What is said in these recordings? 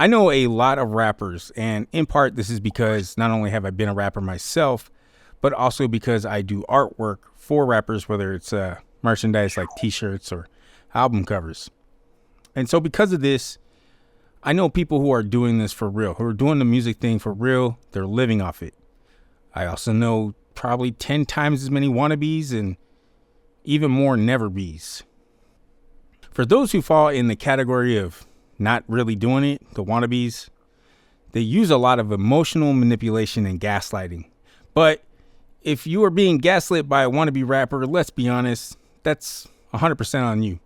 I know a lot of rappers, and in part, this is because not only have I been a rapper myself, but also because I do artwork for rappers, whether it's merchandise like t-shirts or album covers. And so because of this, I know people who are doing this for real, who are doing the music thing for real. They're living off it. I also know probably 10 times as many wannabes and even more never bees. For those who fall in the category of not really doing it, the wannabes, they use a lot of emotional manipulation and gaslighting. But if you are being gaslit by a wannabe rapper, let's be honest, that's 100% on you.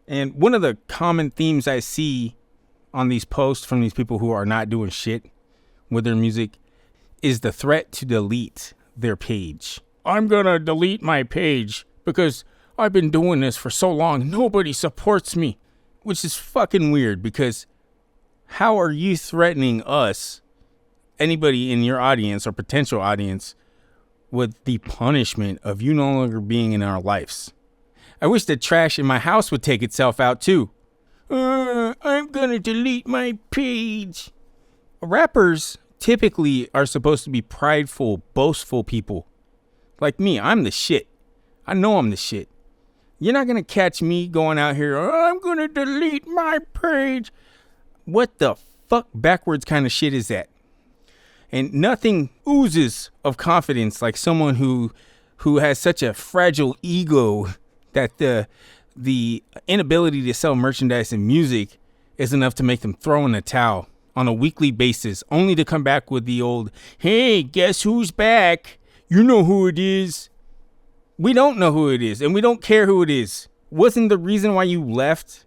And one of the common themes I see on these posts from these people who are not doing shit with their music is the threat to delete their page. I'm gonna delete my page because I've been doing this for so long, nobody supports me. Which is fucking weird, because how are you threatening us, anybody in your audience or potential audience, with the punishment of you no longer being in our lives? I wish the trash in my house would take itself out too. I'm gonna delete my page. Rappers typically are supposed to be prideful, boastful people. Like me, I'm the shit. I know I'm the shit. You're not going to catch me going out here, I'm going to delete my page. What the fuck backwards kind of shit is that? And nothing oozes of confidence like someone who has such a fragile ego that the inability to sell merchandise and music is enough to make them throw in the towel on a weekly basis, only to come back with the old, hey, guess who's back? You know who it is. We don't know who it is, and we don't care who it is. Wasn't the reason why you left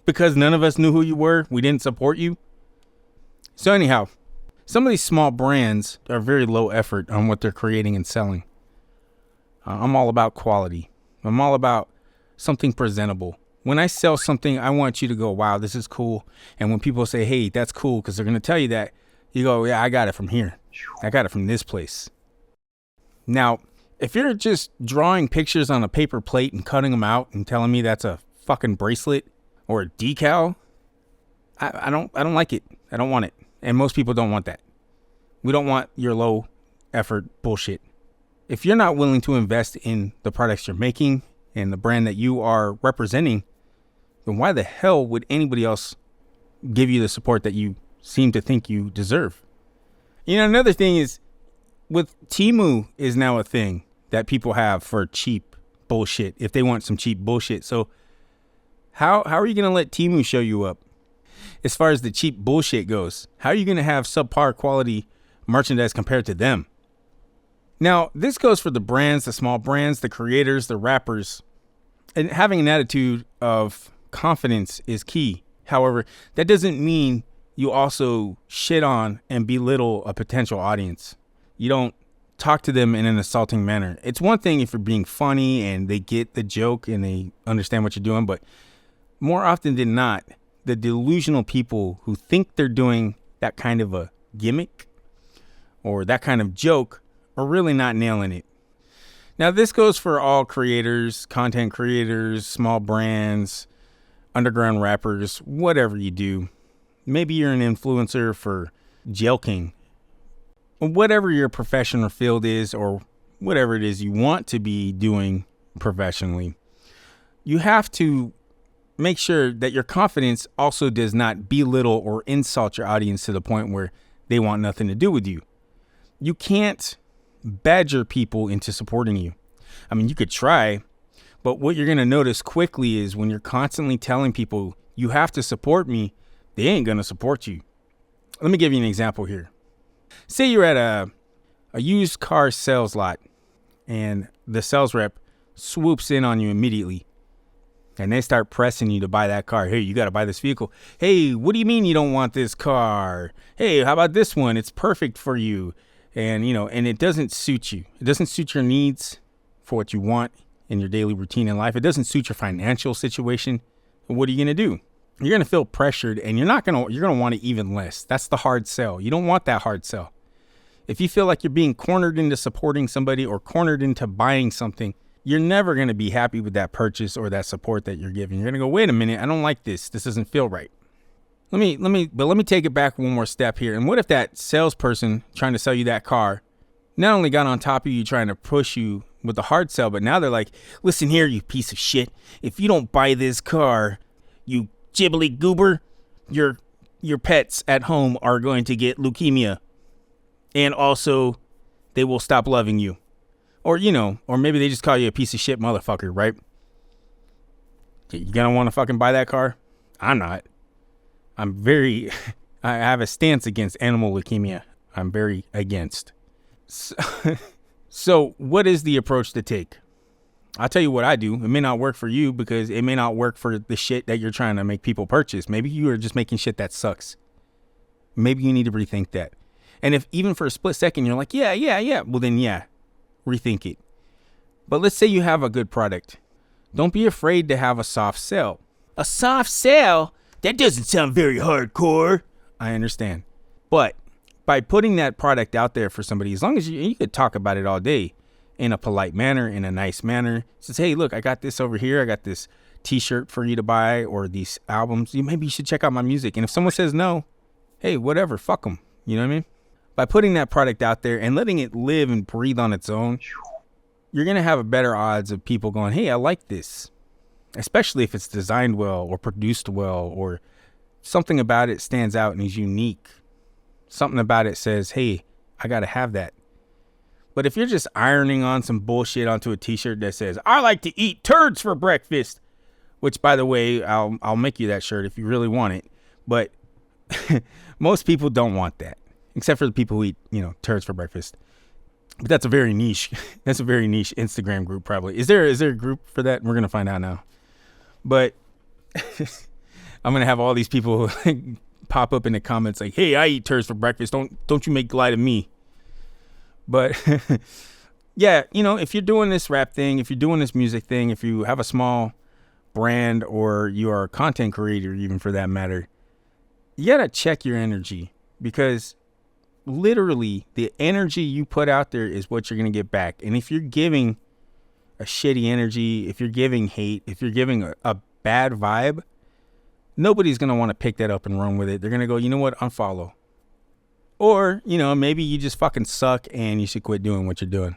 because none of us knew who you were? We didn't support you? So anyhow, some of these small brands are very low effort on what they're creating and selling. I'm all about quality. I'm all about something presentable. When I sell something, I want you to go, wow, this is cool. And when people say, hey, that's cool, because they're going to tell you that, you go, yeah, I got it from here. I got it from this place. Now, if you're just drawing pictures on a paper plate and cutting them out and telling me that's a fucking bracelet or a decal, I don't like it. I don't want it. And most people don't want that. We don't want your low effort bullshit. If you're not willing to invest in the products you're making and the brand that you are representing, then why the hell would anybody else give you the support that you seem to think you deserve? You know, another thing is, with Temu is now a thing that people have for cheap bullshit if they want some cheap bullshit. So how are you going to let Temu show you up? As far as the cheap bullshit goes, how are you going to have subpar quality merchandise compared to them? Now, this goes for the brands, the small brands, the creators, the rappers. And having an attitude of confidence is key. However, that doesn't mean you also shit on and belittle a potential audience. You don't talk to them in an assaulting manner. It's one thing if you're being funny and they get the joke and they understand what you're doing, but more often than not, the delusional people who think they're doing that kind of a gimmick or that kind of joke are really not nailing it. Now, this goes for all creators, content creators, small brands, underground rappers, whatever you do. Maybe you're an influencer for jelking. Whatever your profession or field is, or whatever it is you want to be doing professionally, you have to make sure that your confidence also does not belittle or insult your audience to the point where they want nothing to do with you. You can't badger people into supporting you. I mean, you could try, but what you're going to notice quickly is when you're constantly telling people you have to support me, they ain't going to support you. Let me give you an example here. Say you're at a used car sales lot and the sales rep swoops in on you immediately and they start pressing you to buy that car. Hey, you got to buy this vehicle. Hey, what do you mean you don't want this car? Hey, how about this one? It's perfect for you. And, and it doesn't suit you. It doesn't suit your needs for what you want in your daily routine in life. It doesn't suit your financial situation. What are you going to do? You're going to feel pressured and you're going to want it even less. That's the hard sell. You don't want that hard sell. If you feel like you're being cornered into supporting somebody or cornered into buying something, you're never going to be happy with that purchase or that support that you're giving. You're going to go, wait a minute, I don't like this. This doesn't feel right. Let me take it back one more step here. And what if that salesperson trying to sell you that car not only got on top of you trying to push you with the hard sell, but now they're like, listen here, you piece of shit. If you don't buy this car, you gibbly goober, your pets at home are going to get leukemia. And also, they will stop loving you. Or, or maybe they just call you a piece of shit motherfucker, right? You gonna want to fucking buy that car? I'm not. I have a stance against animal leukemia. I'm very against. So what is the approach to take? I'll tell you what I do. It may not work for you because it may not work for the shit that you're trying to make people purchase. Maybe you are just making shit that sucks. Maybe you need to rethink that. And if even for a split second you're like, yeah, well then rethink it. But let's say you have a good product. Don't be afraid to have a soft sell. A soft sell? That doesn't sound very hardcore. I understand. But by putting that product out there for somebody, as long as you could talk about it all day in a polite manner, in a nice manner, says, hey, look, I got this over here. I got this t-shirt for you to buy or these albums. Maybe you should check out my music. And if someone says no, hey, whatever, fuck them. You know what I mean? By putting that product out there and letting it live and breathe on its own, you're going to have a better odds of people going, hey, I like this. Especially if it's designed well or produced well or something about it stands out and is unique. Something about it says, hey, I got to have that. But if you're just ironing on some bullshit onto a t-shirt that says, I like to eat turds for breakfast, which, by the way, I'll make you that shirt if you really want it. But most people don't want that, except for the people who eat, turds for breakfast. But that's a very niche Instagram group probably. Is there a group for that? We're going to find out now. But I'm going to have all these people pop up in the comments like, hey, I eat turds for breakfast. Don't you make light of me. But yeah, if you're doing this rap thing, if you're doing this music thing, if you have a small brand or you are a content creator, even for that matter, you got to check your energy because literally the energy you put out there is what you're going to get back. And if you're giving a shitty energy, if you're giving hate, if you're giving a bad vibe, nobody's going to want to pick that up and run with it. They're going to go, you know what, unfollow. Or, maybe you just fucking suck and you should quit doing what you're doing.